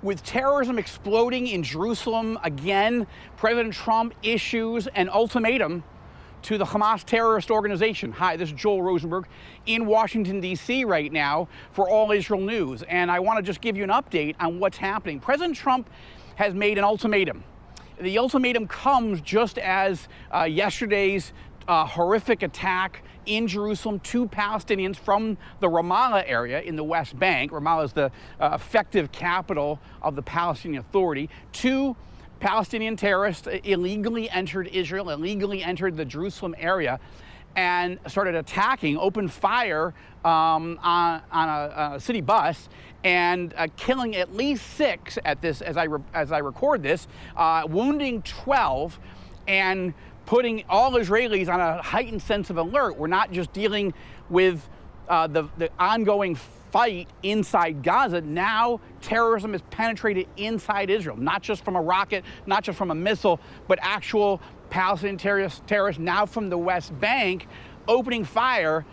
With terrorism exploding in Jerusalem again, President Trump issues an ultimatum to the Hamas terrorist organization. Hi, this is Joel Rosenberg in Washington, D.C. right now for All Israel News. And I want to just give you an update on what's happening. President Trump has made an ultimatum. The ultimatum comes just as yesterday's horrific attack in Jerusalem to Palestinians from the Ramallah area in the West Bank. Ramallah is the effective capital of the Palestinian Authority. Two Palestinian terrorists illegally entered Israel, illegally entered the Jerusalem area, and started attacking, opened fire on a city bus, and killing at least 6 at this as I record this, wounding 12, and putting all Israelis on a heightened sense of alert. We're not just dealing with the ongoing fight inside Gaza. Now terrorism has penetrated inside Israel, not just from a rocket, not just from a missile, but actual Palestinian terrorists now from the West Bank opening fire,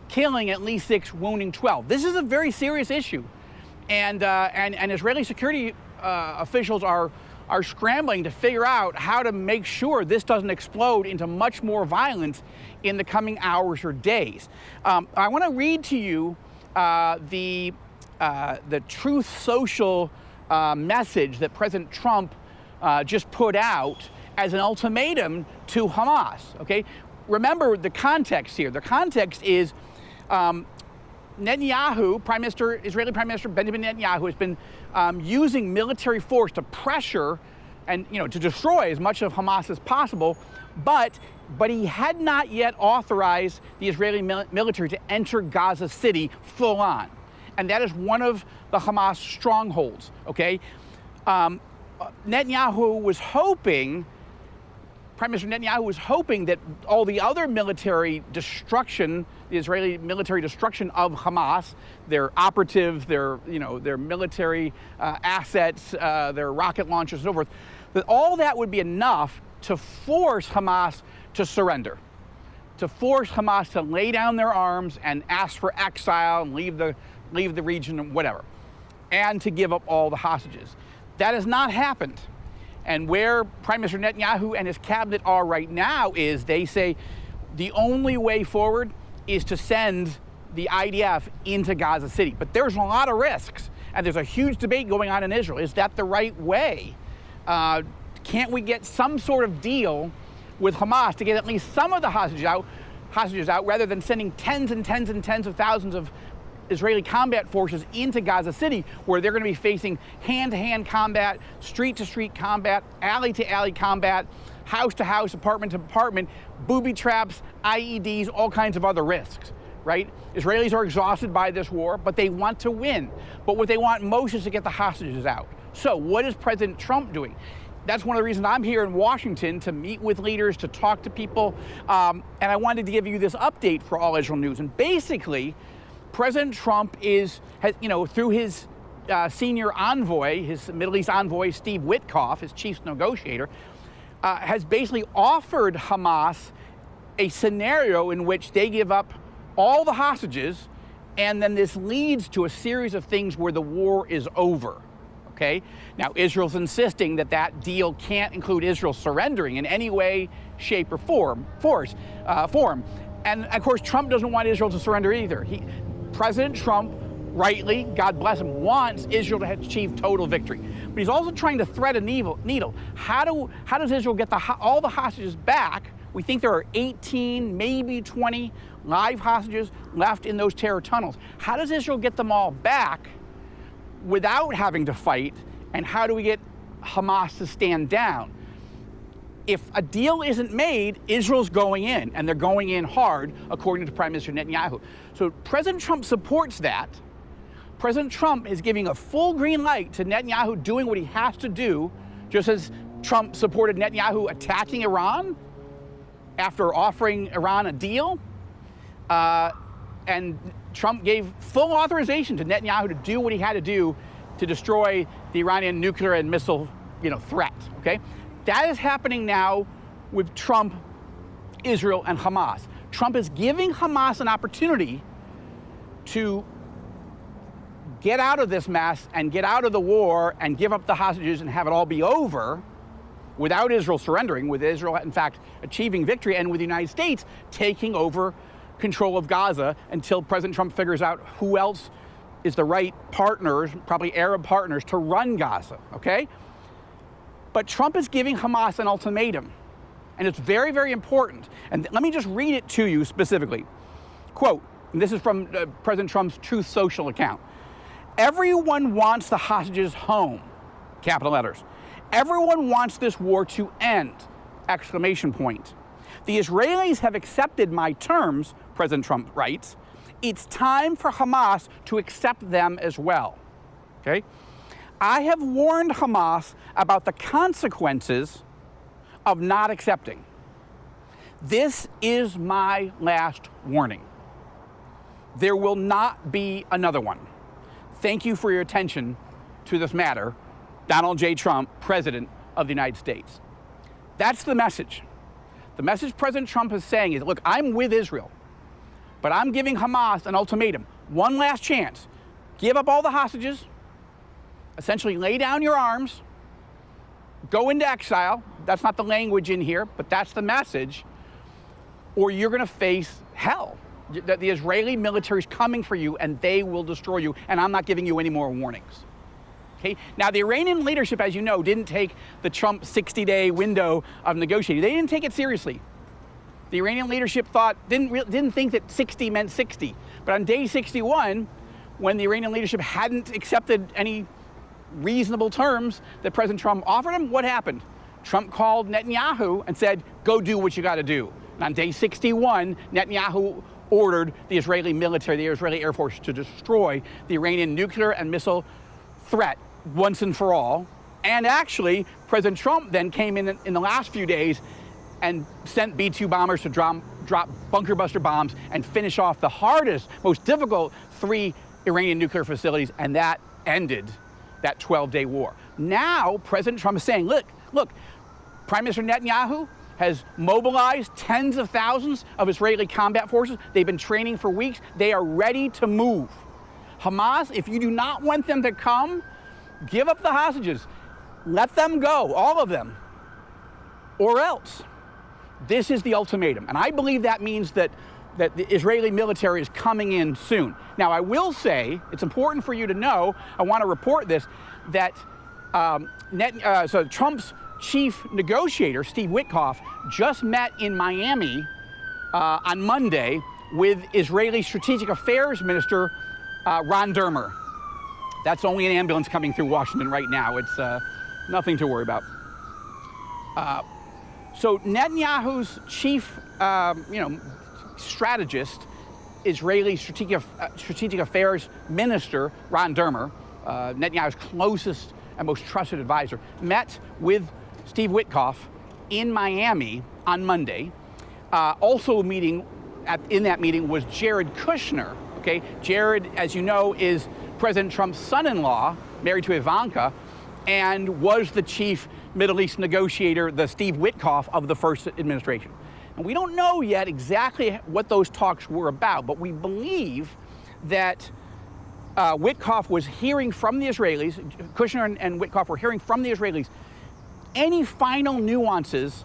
killing at least 6, wounding 12. This is a very serious issue, and Israeli security officials are scrambling to figure out how to make sure this doesn't explode into much more violence in the coming hours or days. I want to read to you the Truth Social message that President Trump just put out as an ultimatum to Hamas. Okay, remember the context here. The context is Netanyahu, Israeli Prime Minister Benjamin Netanyahu, has been using military force to pressure and to destroy as much of Hamas as possible, but he had not yet authorized the Israeli military to enter Gaza City full on, and that is one of the Hamas strongholds. Okay, Prime Minister Netanyahu was hoping that all the other military destruction, the Israeli military destruction of Hamas, their operatives, their military assets, their rocket launchers and so forth, that all that would be enough to force Hamas to surrender, to force Hamas to lay down their arms and ask for exile and leave the region and whatever, and to give up all the hostages. That has not happened. And where Prime Minister Netanyahu and his cabinet are right now is they say the only way forward is to send the IDF into Gaza City. But there's a lot of risks, and there's a huge debate going on in Israel. Is that the right way? Can't we get some sort of deal with Hamas to get at least some of the hostages out rather than sending tens and tens and tens of thousands of Israeli combat forces into Gaza City, where they're going to be facing hand-to-hand combat, street-to-street combat, alley-to-alley combat, house-to-house, apartment-to-apartment, booby traps, IEDs, all kinds of other risks, right? Israelis are exhausted by this war, but they want to win. But what they want most is to get the hostages out. So what is President Trump doing? That's one of the reasons I'm here in Washington, to meet with leaders, to talk to people, and I wanted to give you this update for All Israel News. And basically, President Trump has through his senior envoy, his Middle East envoy, Steve Witkoff, his chief negotiator, has basically offered Hamas a scenario in which they give up all the hostages, and then this leads to a series of things where the war is over. Okay? Now, Israel's insisting that that deal can't include Israel surrendering in any way, shape, or form. And of course, Trump doesn't want Israel to surrender either. President Trump, rightly, God bless him, wants Israel to achieve total victory. But he's also trying to thread a needle. How does Israel get all the hostages back? We think there are 18, maybe 20 live hostages left in those terror tunnels. How does Israel get them all back without having to fight? And how do we get Hamas to stand down? If a deal isn't made, Israel's going in, and they're going in hard, according to Prime Minister Netanyahu. So President Trump supports that. President Trump is giving a full green light to Netanyahu doing what he has to do, just as Trump supported Netanyahu attacking Iran after offering Iran a deal. And Trump gave full authorization to Netanyahu to do what he had to do to destroy the Iranian nuclear and missile, threat. Okay, that is happening now with Trump, Israel, and Hamas. Trump is giving Hamas an opportunity to get out of this mess and get out of the war and give up the hostages and have it all be over without Israel surrendering, with Israel, in fact, achieving victory, and with the United States taking over control of Gaza until President Trump figures out who else is the right partners, probably Arab partners, to run Gaza, okay? But Trump is giving Hamas an ultimatum, and it's very, very important. And let me just read it to you specifically. Quote, and this is from President Trump's Truth Social account. "Everyone wants the hostages home," capital letters. "Everyone wants this war to end," exclamation point. "The Israelis have accepted my terms," President Trump writes. "It's time for Hamas to accept them as well." Okay? "I have warned Hamas about the consequences of not accepting. This is my last warning. There will not be another one. Thank you for your attention to this matter. Donald J. Trump, President of the United States." That's the message. The message President Trump is saying is, look, I'm with Israel, but I'm giving Hamas an ultimatum. One last chance. Give up all the hostages, essentially lay down your arms, go into exile. That's not the language in here, but that's the message. Or you're going to face hell. The Israeli military is coming for you, and they will destroy you, and I'm not giving you any more warnings. Okay? Now, the Iranian leadership, as you know, didn't take the Trump 60-day window of negotiating. They didn't take it seriously. The Iranian leadership didn't think that 60 meant 60. But on day 61, when the Iranian leadership hadn't accepted any reasonable terms that President Trump offered him, what happened? Trump called Netanyahu and said, go do what you got to do. And on day 61, Netanyahu ordered the Israeli military, the Israeli Air Force, to destroy the Iranian nuclear and missile threat once and for all. And actually, President Trump then came in the last few days and sent B-2 bombers to drop bunker buster bombs and finish off the hardest, most difficult 3 Iranian nuclear facilities, and that ended that 12-day war. Now, President Trump is saying, look, Prime Minister Netanyahu has mobilized tens of thousands of Israeli combat forces. They've been training for weeks. They are ready to move. Hamas, if you do not want them to come, give up the hostages. Let them go, all of them, or else. This is the ultimatum. And I believe that means that the Israeli military is coming in soon. Now, I will say, it's important for you to know, I want to report this, that so Trump's chief negotiator, Steve Witkoff, just met in Miami on Monday with Israeli Strategic Affairs Minister Ron Dermer. That's only an ambulance coming through Washington right now. It's nothing to worry about. So Netanyahu's chief, strategist, Israeli Strategic Affairs Minister Ron Dermer, Netanyahu's closest and most trusted advisor, met with Steve Witkoff in Miami on Monday. Also in that meeting was Jared Kushner. Okay, Jared, as you know, is President Trump's son-in-law, married to Ivanka, and was the chief Middle East negotiator, the Steve Witkoff of the first administration. And we don't know yet exactly what those talks were about, but we believe that Witkoff was hearing from the Israelis, Kushner and Witkoff were hearing from the Israelis any final nuances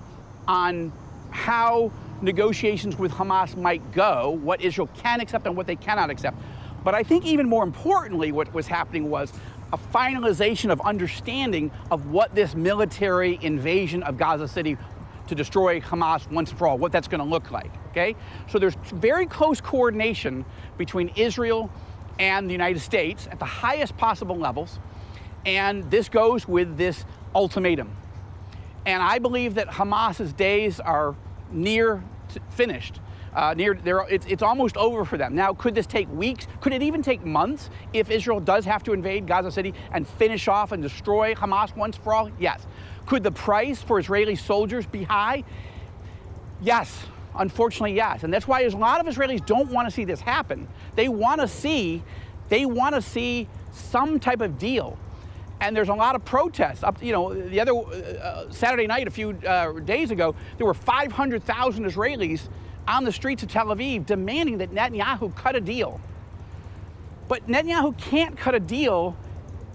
on how negotiations with Hamas might go, what Israel can accept and what they cannot accept. But I think even more importantly, what was happening was a finalization of understanding of what this military invasion of Gaza City to destroy Hamas once and for all, what that's going to look like, okay? So there's very close coordination between Israel and the United States at the highest possible levels, and this goes with this ultimatum. And I believe that Hamas's days are finished. It's almost over for them. Now, could this take weeks? Could it even take months if Israel does have to invade Gaza City and finish off and destroy Hamas once for all? Yes. Could the price for Israeli soldiers be high? Yes. Unfortunately, yes. And that's why a lot of Israelis don't want to see this happen. They want to see some type of deal. And there's a lot of protests. The other Saturday night, a few days ago, there were 500,000 Israelis on the streets of Tel Aviv demanding that Netanyahu cut a deal. But Netanyahu can't cut a deal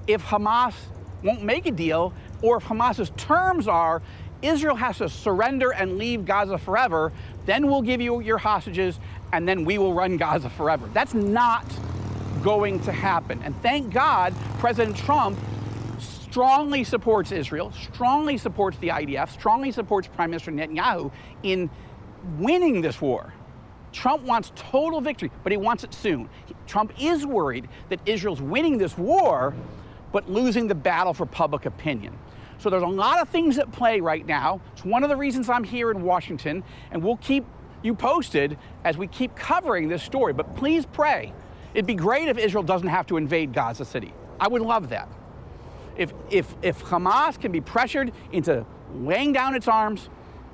if Hamas won't make a deal, or if Hamas's terms are Israel has to surrender and leave Gaza forever, then we'll give you your hostages, and then we will run Gaza forever. That's not going to happen. And thank God, President Trump strongly supports Israel, strongly supports the IDF, strongly supports Prime Minister Netanyahu in winning this war. Trump wants total victory, but he wants it soon. Trump is worried that Israel's winning this war, but losing the battle for public opinion. So there's a lot of things at play right now. It's one of the reasons I'm here in Washington, and we'll keep you posted as we keep covering this story. But please pray. It'd be great if Israel doesn't have to invade Gaza City. I would love that. If Hamas can be pressured into laying down its arms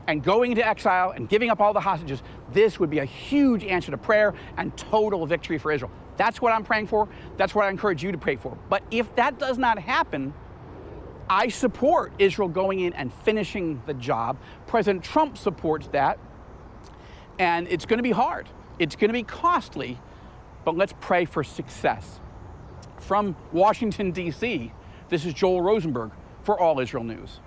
and going into exile and giving up all the hostages, this would be a huge answer to prayer and total victory for Israel. That's what I'm praying for. That's what I encourage you to pray for. But if that does not happen, I support Israel going in and finishing the job. President Trump supports that. And it's going to be hard. It's going to be costly. But let's pray for success. From Washington, D.C., this is Joel Rosenberg for All Israel News.